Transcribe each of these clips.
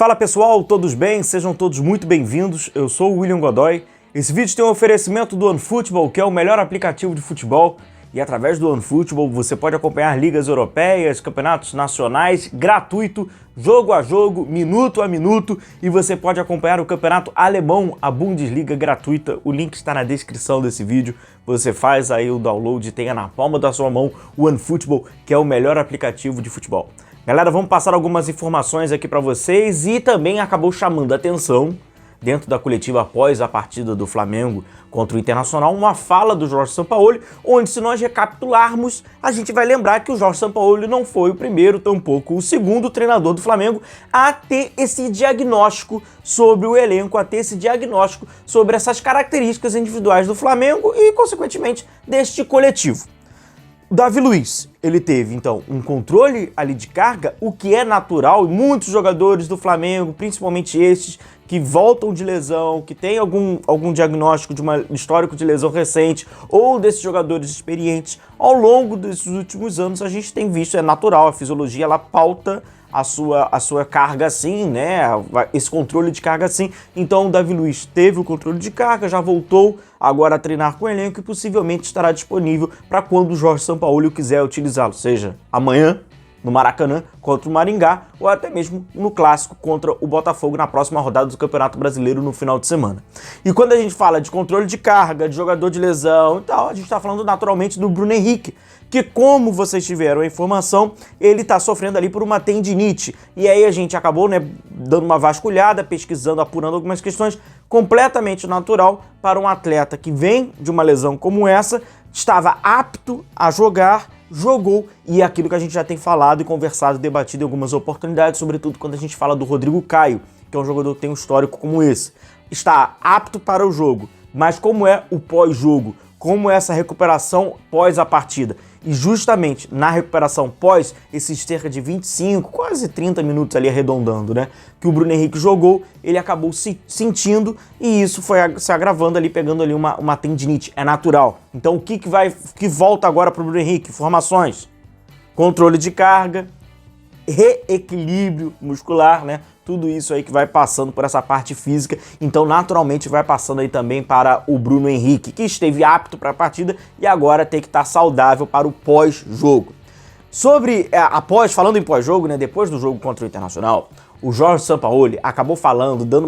Fala pessoal, todos bem? Sejam todos muito bem-vindos. Eu sou o William Godoy. Esse vídeo tem um oferecimento do OneFootball, que é o melhor aplicativo de futebol. E através do OneFootball você pode acompanhar ligas europeias, campeonatos nacionais, gratuito, jogo a jogo, minuto a minuto. E você pode acompanhar o campeonato alemão, a Bundesliga gratuita. O link está na descrição desse vídeo. Você faz aí o download e tenha na palma da sua mão o OneFootball, que é o melhor aplicativo de futebol. Galera, vamos passar algumas informações aqui para vocês e também acabou chamando a atenção, dentro da coletiva após a partida do Flamengo contra o Internacional, uma fala do Jorge Sampaoli, onde, se nós recapitularmos, a gente vai lembrar que o Jorge Sampaoli não foi o primeiro, tampouco o segundo treinador do Flamengo a ter esse diagnóstico sobre o elenco, a ter esse diagnóstico sobre essas características individuais do Flamengo e, consequentemente, deste coletivo. Davi Luiz, ele teve, então, um controle ali de carga, o que é natural, e muitos jogadores do Flamengo, principalmente estes, que voltam de lesão, que tem algum diagnóstico de um histórico de lesão recente, ou desses jogadores experientes, ao longo desses últimos anos a gente tem visto, é natural, a fisiologia ela pauta a sua carga assim, né, esse controle de carga assim. Então o Davi Luiz teve o controle de carga, já voltou agora a treinar com o elenco e possivelmente estará disponível para quando o Jorge Sampaoli quiser utilizá-lo, seja amanhã no Maracanã contra o Maringá ou até mesmo no clássico contra o Botafogo na próxima rodada do Campeonato Brasileiro no final de semana. E quando a gente fala de controle de carga, de jogador de lesão e tal, a gente está falando naturalmente do Bruno Henrique, que, como vocês tiveram a informação, ele está sofrendo ali por uma tendinite. E aí a gente acabou, né, dando uma vasculhada, pesquisando, apurando algumas questões, completamente natural para um atleta que vem de uma lesão como essa, estava apto a jogar, jogou, e é aquilo que a gente já tem falado e conversado, debatido em algumas oportunidades, sobretudo quando a gente fala do Rodrigo Caio, que é um jogador que tem um histórico como esse. Está apto para o jogo, mas como é o pós-jogo? Como é essa recuperação pós a partida? E justamente na recuperação pós, esses cerca de 25, quase 30 minutos ali arredondando, né, que o Bruno Henrique jogou, ele acabou se sentindo e isso foi se agravando ali, pegando ali uma tendinite. É natural. Então o que volta agora para o Bruno Henrique? Informações: controle de carga, reequilíbrio muscular, né? Tudo isso aí que vai passando por essa parte física, então naturalmente vai passando aí também para o Bruno Henrique, que esteve apto para a partida e agora tem que estar saudável para o pós-jogo. Falando em pós-jogo, né, depois do jogo contra o Internacional, o Jorge Sampaoli acabou falando, dando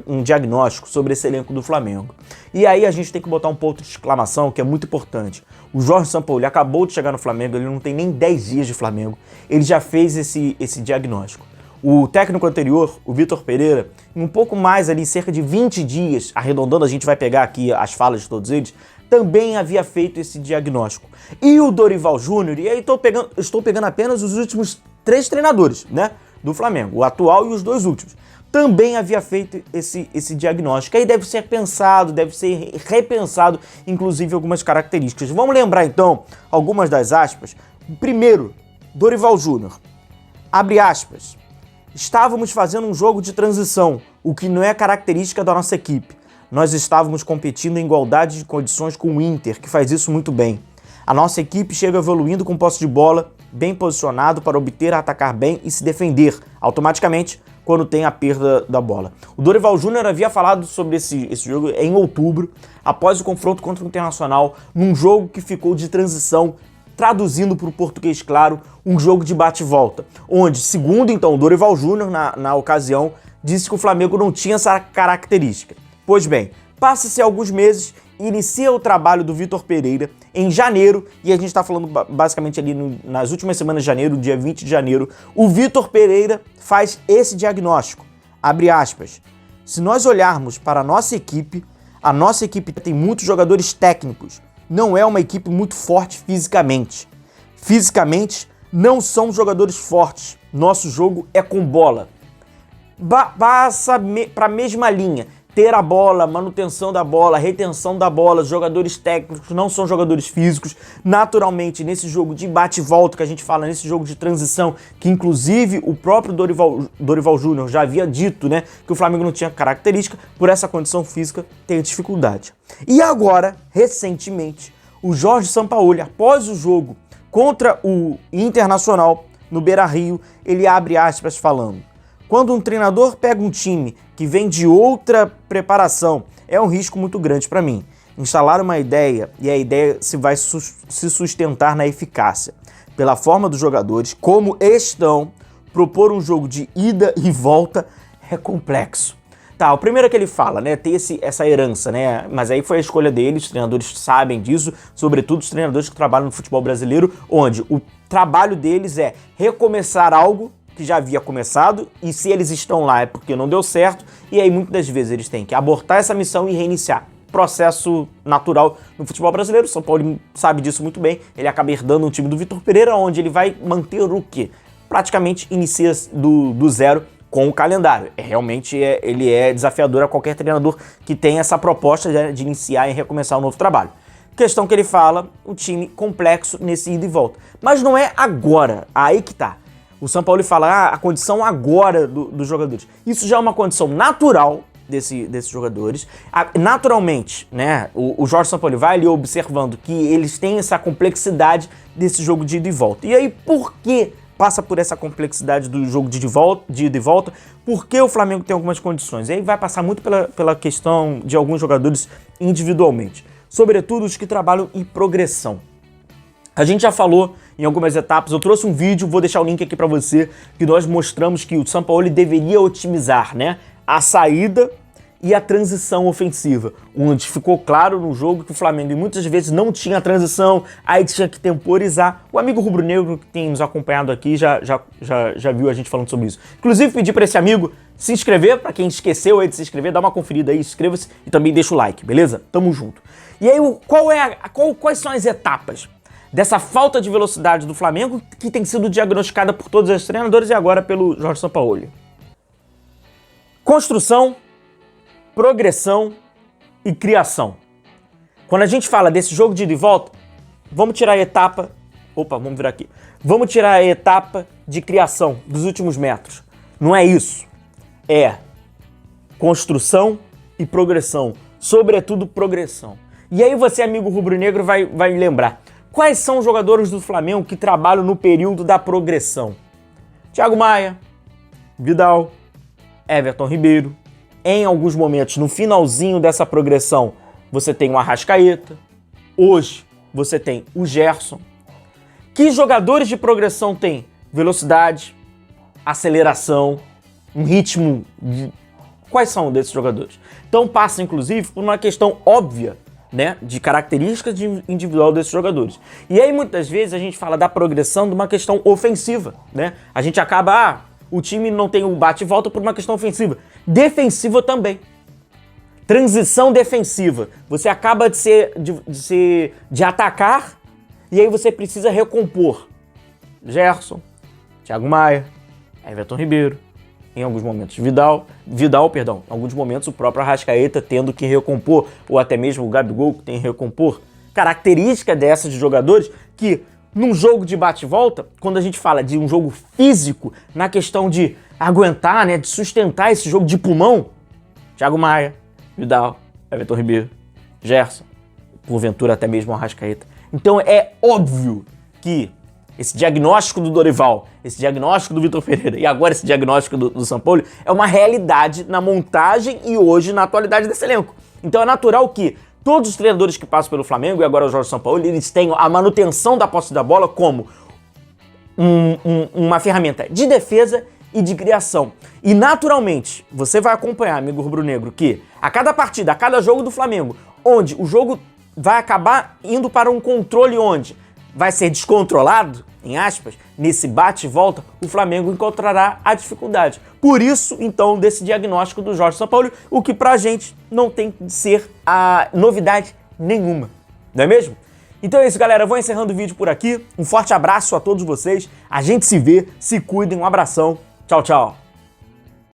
um diagnóstico sobre esse elenco do Flamengo. E aí a gente tem que botar um ponto de exclamação que é muito importante. O Jorge Sampaoli acabou de chegar no Flamengo, ele não tem nem 10 dias de Flamengo, ele já fez esse diagnóstico. O técnico anterior, o Vitor Pereira, em um pouco mais ali, cerca de 20 dias, arredondando, a gente vai pegar aqui as falas de todos eles, também havia feito esse diagnóstico. E o Dorival Júnior, e aí estou pegando apenas os últimos 3 treinadores, né, do Flamengo, o atual e os 2 últimos, também havia feito esse diagnóstico. Aí deve ser pensado, deve ser repensado, inclusive algumas características. Vamos lembrar então algumas das aspas. Primeiro, Dorival Júnior, abre aspas: estávamos fazendo um jogo de transição, o que não é característica da nossa equipe. Nós estávamos competindo em igualdade de condições com o Inter, que faz isso muito bem. A nossa equipe chega evoluindo com posse de bola, bem posicionado para obter, atacar bem e se defender automaticamente quando tem a perda da bola. O Dorival Júnior havia falado sobre esse jogo em outubro, após o confronto contra o Internacional, num jogo que ficou de transição, traduzindo para o português claro, um jogo de bate-volta, onde, segundo então o Dorival Júnior, na ocasião, disse que o Flamengo não tinha essa característica. Pois bem, passa-se alguns meses, inicia o trabalho do Vitor Pereira em janeiro, e a gente está falando basicamente ali nas últimas semanas de janeiro, dia 20 de janeiro, o Vitor Pereira faz esse diagnóstico, abre aspas: se nós olharmos para a nossa equipe tem muitos jogadores técnicos, não é uma equipe muito forte fisicamente. Fisicamente, não são jogadores fortes. Nosso jogo é com bola. Passa para a mesma linha. Ter a bola, manutenção da bola, retenção da bola, jogadores técnicos, não são jogadores físicos. Naturalmente, nesse jogo de bate-volta que a gente fala, nesse jogo de transição, que inclusive o próprio Dorival Júnior já havia dito, né, que o Flamengo não tinha característica, por essa condição física tem dificuldade. E agora, recentemente, o Jorge Sampaoli, após o jogo contra o Internacional no Beira-Rio, ele abre aspas falando: Quando um treinador pega um time que vem de outra preparação, é um risco muito grande para mim. Instalar uma ideia e a ideia se vai se sustentar na eficácia. Pela forma dos jogadores, como estão, propor um jogo de ida e volta é complexo. Tá, o primeiro que ele fala, né, ter essa herança, né, mas aí foi a escolha dele, os treinadores sabem disso, sobretudo os treinadores que trabalham no futebol brasileiro, onde o trabalho deles é recomeçar algo que já havia começado, e se eles estão lá é porque não deu certo, e aí muitas das vezes eles têm que abortar essa missão e reiniciar. Processo natural no futebol brasileiro, o São Paulo sabe disso muito bem, ele acaba herdando um time do Vitor Pereira, onde ele vai manter o quê? Praticamente inicia do zero com o calendário. Ele é desafiador a qualquer treinador que tenha essa proposta de iniciar e recomeçar um novo trabalho. Questão que ele fala, um time complexo nesse ida e volta. Mas não é agora, aí que tá. O São Paulo fala, a condição agora dos jogadores. Isso já é uma condição natural desses jogadores. Naturalmente, né, o Jorge Sampaoli vai ali observando que eles têm essa complexidade desse jogo de ida e volta. E aí, por que passa por essa complexidade do jogo de ida e volta? Porque o Flamengo tem algumas condições. E aí vai passar muito pela questão de alguns jogadores individualmente. Sobretudo os que trabalham em progressão. A gente já falou em algumas etapas, eu trouxe um vídeo, vou deixar o link aqui para você, que nós mostramos que o Sampaoli deveria otimizar, né, a saída e a transição ofensiva, onde ficou claro no jogo que o Flamengo muitas vezes não tinha transição, aí tinha que temporizar. O amigo rubro-negro que tem nos acompanhado aqui já viu a gente falando sobre isso. Inclusive, pedi para esse amigo se inscrever, para quem esqueceu aí de se inscrever, dá uma conferida aí, inscreva-se e também deixa o like, beleza? Tamo junto. E aí, quais são as etapas dessa falta de velocidade do Flamengo que tem sido diagnosticada por todos os treinadores e agora pelo Jorge Sampaoli? Construção, progressão e criação. Quando a gente fala desse jogo de ida e volta, vamos tirar a etapa... Opa, vamos virar aqui. Vamos tirar a etapa de criação dos últimos metros. Não é isso. É construção e progressão. Sobretudo progressão. E aí você, amigo rubro-negro, vai lembrar. Quais são os jogadores do Flamengo que trabalham no período da progressão? Thiago Maia, Vidal, Everton Ribeiro. Em alguns momentos, no finalzinho dessa progressão, você tem o Arrascaeta. Hoje, você tem o Gerson. Que jogadores de progressão têm? Velocidade, aceleração, um ritmo... Quais são desses jogadores? Então passa, inclusive, por uma questão óbvia, né, de características individual desses jogadores. E aí, muitas vezes, a gente fala da progressão de uma questão ofensiva, né? A gente acaba... o time não tem o bate e volta por uma questão ofensiva. Defensiva também. Transição defensiva. Você acaba de atacar e aí você precisa recompor. Gerson, Thiago Maia, Everton Ribeiro, em alguns momentos Vidal, em alguns momentos o próprio Arrascaeta tendo que recompor, ou até mesmo o Gabigol que tem que recompor. Característica dessas de jogadores que num jogo de bate e volta, quando a gente fala de um jogo físico, na questão de aguentar, né, de sustentar esse jogo de pulmão, Thiago Maia, Vidal, Everton Ribeiro, Gerson, porventura até mesmo o Arrascaeta. Então é óbvio que esse diagnóstico do Dorival, esse diagnóstico do Vitor Pereira e agora esse diagnóstico do Sampaoli é uma realidade na montagem e hoje na atualidade desse elenco. Então é natural que todos os treinadores que passam pelo Flamengo e agora o Jorge Sampaoli, eles tenham a manutenção da posse da bola como uma ferramenta de defesa e de criação. E naturalmente, você vai acompanhar, amigo rubro-negro, que a cada partida, a cada jogo do Flamengo, onde o jogo vai acabar indo para um controle onde vai ser descontrolado, em aspas, nesse bate e volta, o Flamengo encontrará a dificuldade. Por isso, então, desse diagnóstico do Jorge Sampaoli, o que pra gente não tem que ser a novidade nenhuma, não é mesmo? Então é isso, galera, eu vou encerrando o vídeo por aqui, um forte abraço a todos vocês, a gente se vê, se cuidem, um abração, tchau, tchau!